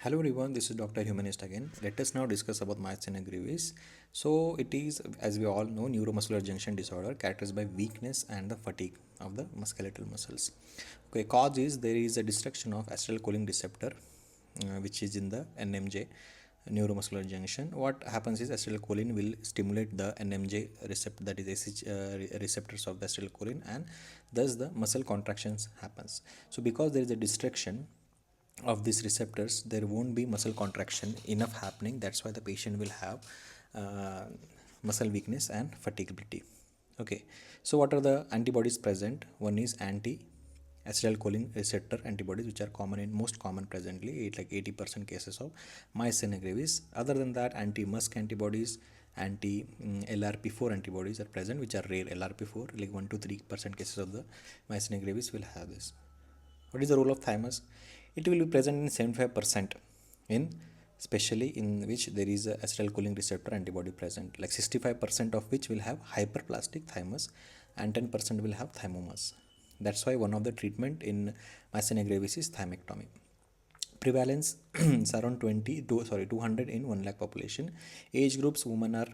Hello everyone, this is Dr. Humanist again. Let us now discuss about myasthenia gravis. So it is, as we all know, neuromuscular junction disorder characterized by weakness and the fatigue of the skeletal muscles. Okay, cause is there is a destruction of acetylcholine receptor, which is in the NMJ neuromuscular junction. What happens is acetylcholine will stimulate the NMJ receptor, that is receptors of the acetylcholine, and thus the muscle contractions happens. So because there is a destruction of these receptors, there won't be muscle contraction enough happening. That's why the patient will have uh, muscle weakness and fatiguability. Okay, so what are the antibodies present? One is anti acetylcholine receptor antibodies, which are common in most common presently, like 80% cases of myasthenia gravis. Other than that, anti-musk antibodies, anti LRP4 antibodies are present, which are rare. LRP4, like 1 to 3% cases of the myasthenia gravis will have this. What is the role of thymus? It will be present in 75% in, especially in which there is a acetylcholine receptor antibody present, like 65% of which will have hyperplastic thymus and 10% will have thymomas. That's why one of the treatment in myasthenia gravis is thymectomy. Prevalence is around 200 in 1 lakh population. Age groups, women are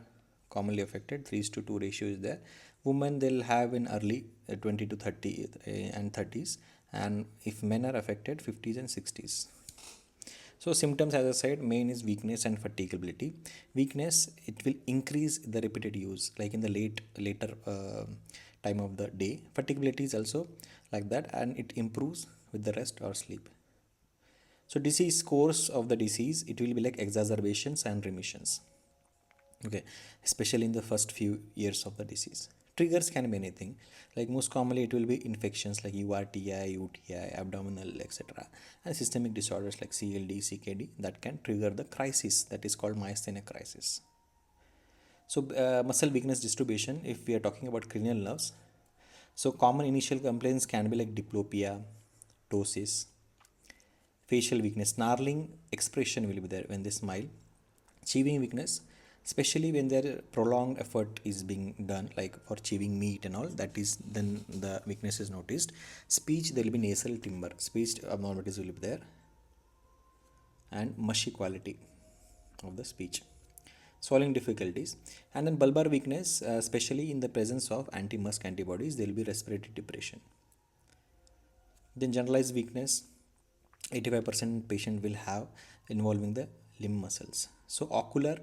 commonly affected, 3:2 ratio is there. Women, they'll have in early 20 to 30 and 30s, and if men are affected, 50s and 60s. So symptoms, as I said, main is weakness and fatigability. Weakness, it will increase the repeated use, like in the later time of the day. Fatigability is also like that, and it improves with the rest or sleep. So disease course of the disease, it will be like exacerbations and remissions. Okay, especially in the first few years of the disease. Triggers can be anything. Like most commonly, it will be infections like URTI, UTI, abdominal, etc., and systemic disorders like CLD, CKD that can trigger the crisis that is called myasthenia crisis. So muscle weakness distribution. If we are talking about cranial nerves, so common initial complaints can be like diplopia, ptosis, facial weakness, snarling expression will be there when they smile, chewing weakness, especially when their prolonged effort is being done, like for chewing meat and all, that is then the weakness is noticed. Speech, there will be nasal timbre, speech abnormalities will be there, and mushy quality of the speech, swallowing difficulties, and then bulbar weakness, especially in the presence of anti-musk antibodies, there will be respiratory depression. Then generalized weakness, 85% patient will have involving the limb muscles. So ocular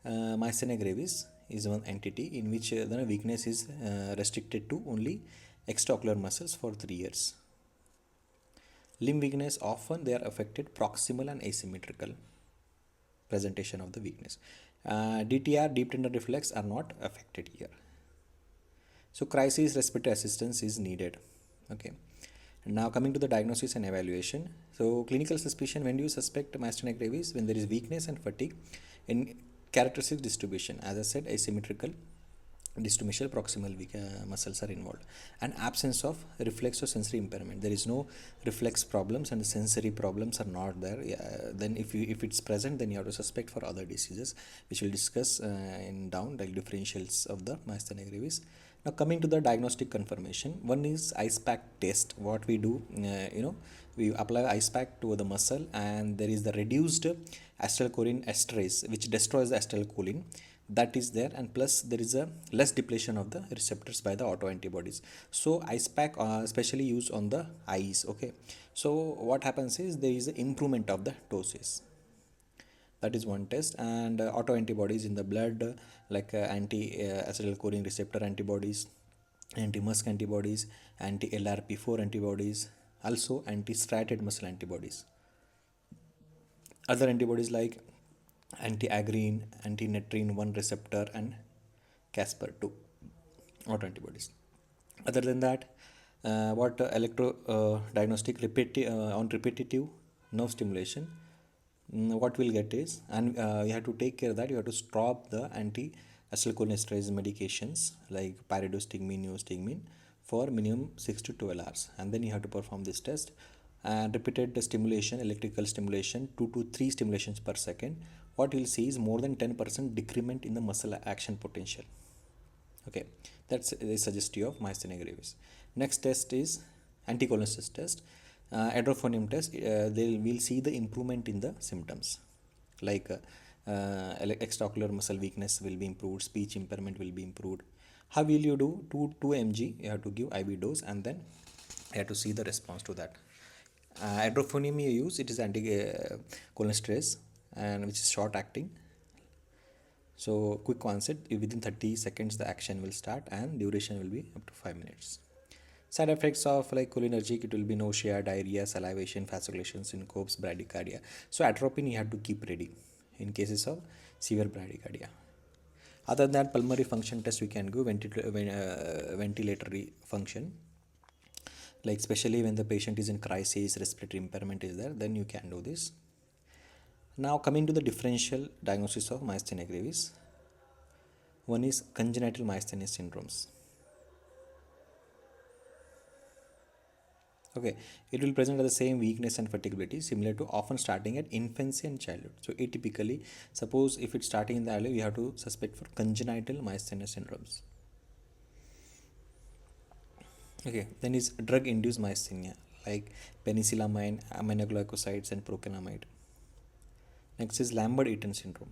myasthenia gravis is one entity in which the weakness is restricted to only extraocular muscles for 3 years. Limb weakness, often they are affected proximal and asymmetrical presentation of the weakness. DTR, deep tendon reflex, are not affected here. So crisis respiratory assistance is needed. Okay. And now coming to the diagnosis and evaluation. So clinical suspicion, when do you suspect myasthenia gravis? When there is weakness and fatigue in characteristic distribution. As I said, asymmetrical, distributional, proximal muscles are involved, and absence of reflex or sensory impairment. There is no reflex problems and the sensory problems are not there. Then if it's present, then you have to suspect for other diseases, which we'll discuss in down, like differentials of the myasthenia gravis. Now coming to the diagnostic confirmation, one is ice pack test. What we do, we apply ice pack to the muscle, and there is the reduced acetylcholine esterase, which destroys the acetylcholine, that is there, and plus there is a less depletion of the receptors by the autoantibodies. So ice pack especially used on the eyes. Okay, so what happens is there is an improvement of the ptosis. That is one test. And autoantibodies in the blood, like anti acetylcholine receptor antibodies, anti-musk antibodies, anti LRP4 antibodies, also anti-striated muscle antibodies. Other antibodies like anti-agrine, anti-netrine 1 receptor, and Casper 2 autoantibodies. Other than that, what electro diagnostic on repetitive nerve stimulation, what we'll get is, and you have to take care that you have to stop the anti acetylcholinesterase medications like pyridostigmine, neostigmine for minimum 6 to 12 hours, and then you have to perform this test. And repeated stimulation, electrical stimulation, 2 to 3 stimulations per second, what you'll see is more than 10% decrement in the muscle action potential. Okay, that's the suggestive of myasthenia gravis. Next test is anticholinesterase test. Hydrophonium test, they will see the improvement in the symptoms, like extraocular muscle weakness will be improved, speech impairment will be improved. How will you do? 2 mg you have to give IV dose, and then you have to see the response to that. Hydrophonium you use, it is anti cholinesterase, and which is short acting. So quick onset, within 30 seconds the action will start, and duration will be up to 5 minutes. Side effects of like cholinergic, it will be nausea, diarrhea, salivation, fasciculation, syncope, bradycardia. So atropine you have to keep ready in cases of severe bradycardia. Other than that, pulmonary function test we can go ventilatory function, like especially when the patient is in crisis, respiratory impairment is there, then you can do this. Now coming to the differential diagnosis of myasthenia gravis, one is congenital myasthenia syndromes. Okay, it will present as the same weakness and fatigability similar to often starting at infancy and childhood. So atypically, suppose if it's starting in the early, we have to suspect for congenital myasthenia syndromes. Okay, then is drug-induced myasthenia like penicillamine, aminoglycosides, and procainamide. Next is Lambert-Eaton syndrome,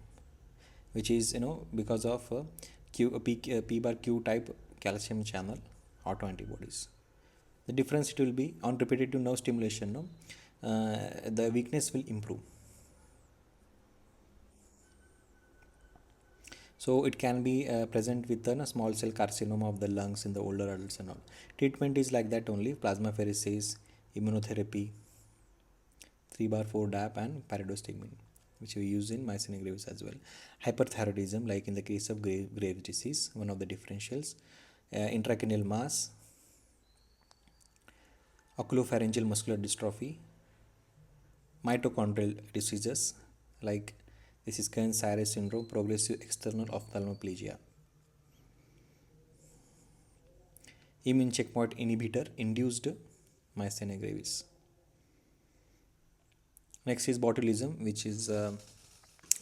which is because of P bar Q type calcium channel autoantibodies. The difference, it will be on repetitive nerve stimulation, the weakness will improve. So it can be present with a small cell carcinoma of the lungs in the older adults and all. Treatment is like that only: plasmapheresis, immunotherapy, 3 bar 4 DAP, and pyridostigmine, which we use in myasthenia gravis as well. Hyperthyroidism, like in the case of Graves disease, one of the differentials. Intracranial mass, oculopharyngeal muscular dystrophy, mitochondrial diseases like this is Kearns-Sayre syndrome, progressive external ophthalmoplegia. Immune checkpoint inhibitor induced myasthenia gravis. Next is botulism, which is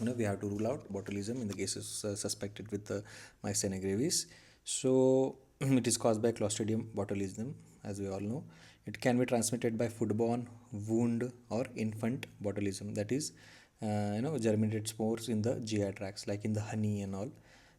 we have to rule out botulism in the cases suspected with myasthenia gravis. So it is caused by Clostridium botulism, as we all know. It can be transmitted by foodborne, wound, or infant botulism. That is, germinated spores in the GI tracts, like in the honey and all.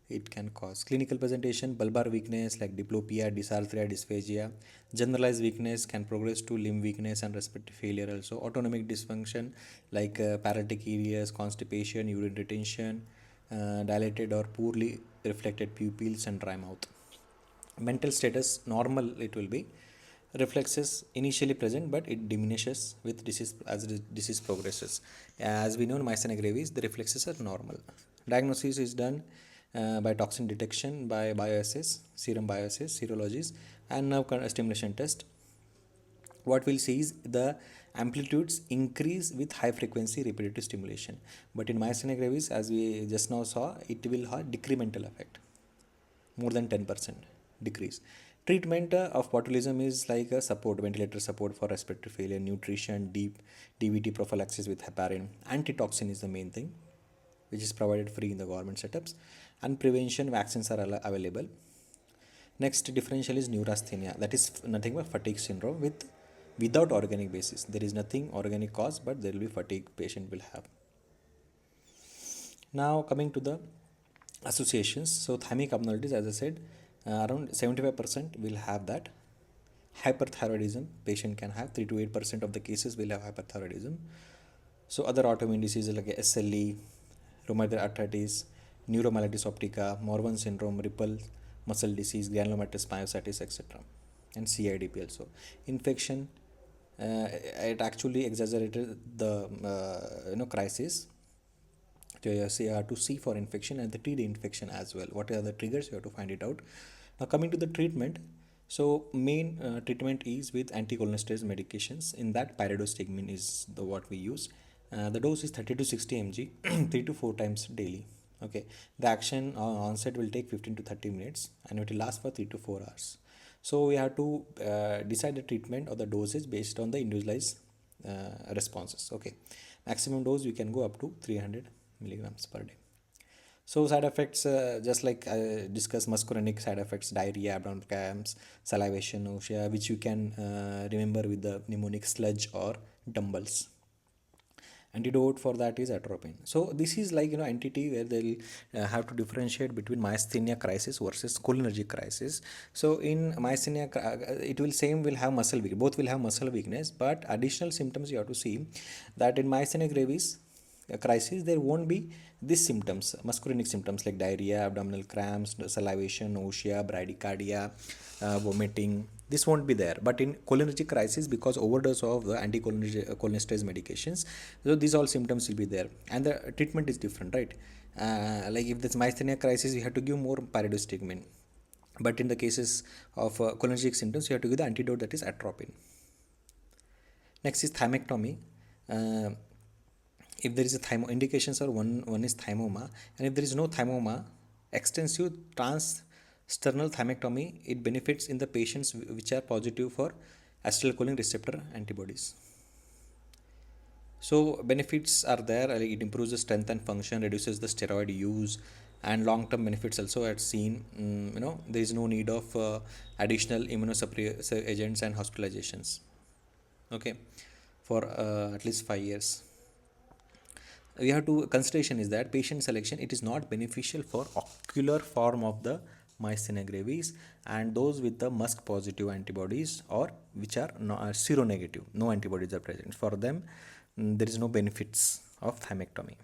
It can cause clinical presentation: bulbar weakness like diplopia, dysarthria, dysphagia. Generalized weakness can progress to limb weakness and respiratory failure also. Autonomic dysfunction like paralytic areas, constipation, urine retention, dilated or poorly reflected pupils, and dry mouth. Mental status normal, it will be. Reflexes initially present, but it diminishes with disease as the disease progresses. As we know in myasthenia gravis, the reflexes are normal. Diagnosis is done by toxin detection, by bioassays, serum bioassays, serologies, and nerve stimulation test. What we'll see is the amplitudes increase with high frequency repetitive stimulation. But in myasthenia gravis, as we just now saw, it will have decremental effect, more than 10% decrease. Treatment of botulism is like a support, ventilator support for respiratory failure, nutrition, deep DVT prophylaxis with heparin. Antitoxin is the main thing, which is provided free in the government setups, and prevention vaccines are available. Next differential is neurasthenia, that is nothing but fatigue syndrome without organic basis. There is nothing organic cause, but there will be fatigue patient will have. Now coming to the associations. So thymic abnormalities, as I said, around 75% will have that. Hyperthyroidism, patient can have 3 to 8% of the cases will have hyperthyroidism. So other autoimmune diseases like SLE, rheumatoid arthritis, neuromyelitis optica, Morvan syndrome, Ripple muscle disease, granulomatous myositis, etc., and CIDP also. Infection, it actually exaggerated the crisis. So you have to see for infection and the treat the infection as well. What are the triggers? You have to find it out. Now coming to the treatment, so main treatment is with anticholinesterase medications. In that, pyridostigmine is the what we use. The dose is 30 to 60 mg, 3 to 4 times daily. Okay, the action onset will take 15 to 30 minutes, and it will last for 3 to 4 hours. So we have to decide the treatment or the dosage based on the individualized responses. Okay, maximum dose we can go up to 300 milligrams per day. So side effects, just like I discussed, muscarinic side effects, diarrhea, abdominal cramps, salivation, nausea, which you can remember with the mnemonic sludge or dumbbells. Antidote for that is atropine. So this is like, entity where they'll have to differentiate between myasthenia crisis versus cholinergic crisis. So in myasthenia it will same will have muscle weak, both will have muscle weakness, but additional symptoms you have to see that in myasthenia gravis crisis there won't be these symptoms, muscarinic symptoms like diarrhea, abdominal cramps, salivation, nausea, bradycardia, vomiting. This won't be there, but in cholinergic crisis, because overdose of the anticholinergic medications, so these all symptoms will be there, and the treatment is different, right? Like if this myasthenia crisis, you have to give more pyridostigmine, but in the cases of cholinergic symptoms, you have to give the antidote, that is atropine. Next is thymectomy. uh, if there is a indications are, one is thymoma, and if there is no thymoma, extensive transsternal thymectomy, it benefits in the patients which are positive for acetylcholine receptor antibodies. So benefits are there, like it improves the strength and function, reduces the steroid use, and long-term benefits also are seen. There is no need of additional immunosuppressive agents and hospitalizations. Okay, for at least 5 years. We have to consideration is that patient selection, it is not beneficial for ocular form of the myasthenia gravis and those with the musk positive antibodies, or which are seronegative, no antibodies are present for them. There is no benefits of thymectomy,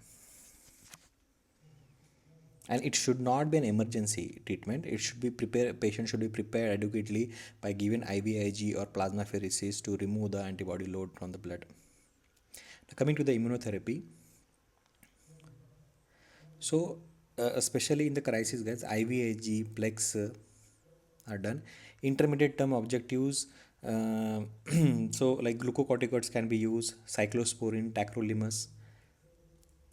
and it should not be an emergency treatment. It should be prepared, patient should be prepared adequately by giving IVIG or plasmapheresis to remove the antibody load from the blood. Now, coming to the immunotherapy. So, especially in the crisis, guys, IVIG, Plex are done. Intermediate term objectives. So, like glucocorticoids can be used, cyclosporin, tacrolimus.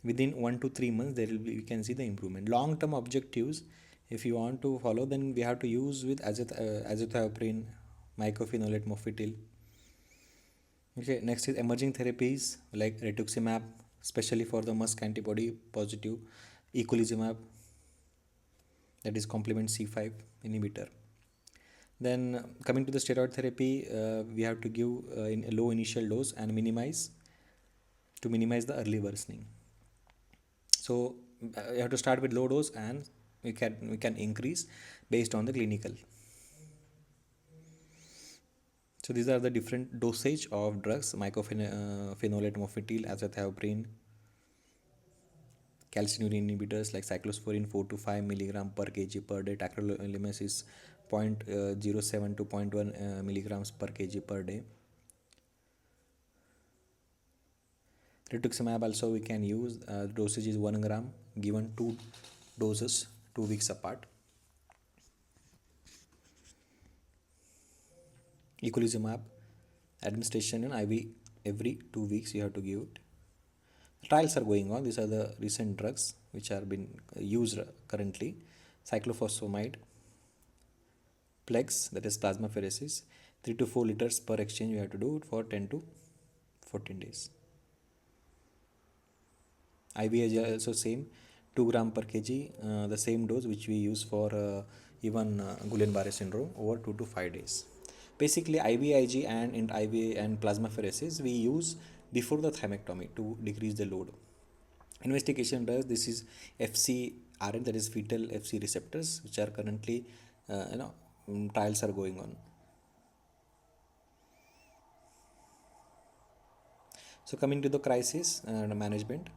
Within 1 to 3 months, there will be, we can see the improvement. Long term objectives, if you want to follow, then we have to use with azathioprine, mycophenolate mofetil. Okay, next is emerging therapies like rituximab, especially for the musk antibody positive, eculizumab, that is complement C5 inhibitor. Then coming to the steroid therapy, we have to give in a low initial dose and minimize the early worsening. So you have to start with low dose, and we can increase based on the clinical. So these are the different dosage of drugs: mycophenolate mofetil, azathioprine, calcineurin inhibitors like cyclosporin 4 to 5 milligram per kg per day. Tacrolimus is 0.07 to zero point 0.1 milligrams per kg per day. Rituximab also we can use. Dosage is 1 gram, given 2 doses 2 weeks apart. Eculizumab administration in IV every 2 weeks, you have to give it. Trials are going on. These are the recent drugs which are being used currently. Cyclophosphamide, Plex, that is plasmapheresis, 3 to 4 liters per exchange you have to do it for 10 to 14 days. IVIG also same, 2 gram per kg, the same dose which we use for even Guillain-Barré syndrome over 2 to 5 days. Basically, IVIG and IV and plasmapheresis we use before the thymectomy to decrease the load. Investigation does this is FcRn, that is fetal Fc receptors, which are currently trials are going on. So coming to the crisis management.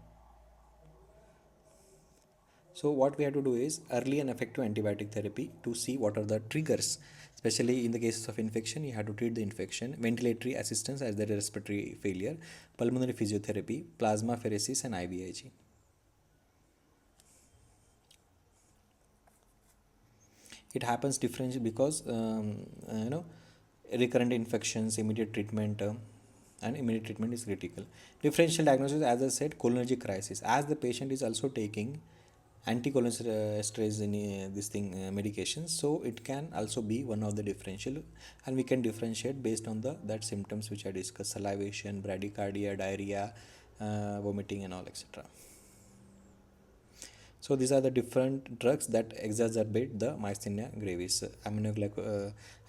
So what we have to do is early and effective antibiotic therapy to see what are the triggers. Especially in the cases of infection, you have to treat the infection, ventilatory assistance as there is respiratory failure, pulmonary physiotherapy, plasmapheresis, and IVIG. It happens differently because recurrent infections, immediate treatment, and immediate treatment is critical. Differential diagnosis, as I said, cholinergic crisis, as the patient is also taking anticholinesterase in this thing medications, so it can also be one of the differential, and we can differentiate based on the that symptoms which I discussed: salivation, bradycardia, diarrhea, vomiting, and all, etc. So these are the different drugs that exacerbate the myasthenia gravis.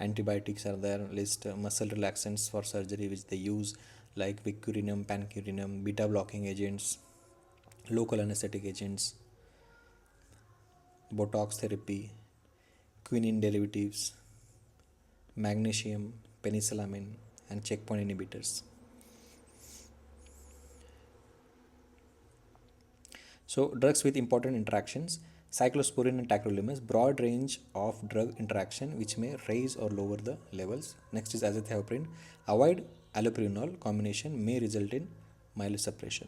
Antibiotics are there list, muscle relaxants for surgery which they use like vicurinum, pancurinum, beta blocking agents, local anesthetic agents, botox therapy, quinine derivatives, magnesium, penicillamine, and checkpoint inhibitors. So drugs with important interactions, cyclosporin and tacrolimus, broad range of drug interaction which may raise or lower the levels. Next is azathioprine. Avoid allopurinol combination may result in myelosuppression.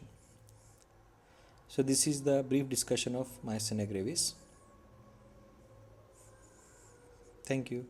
So this is the brief discussion of myasthenia gravis. Thank you.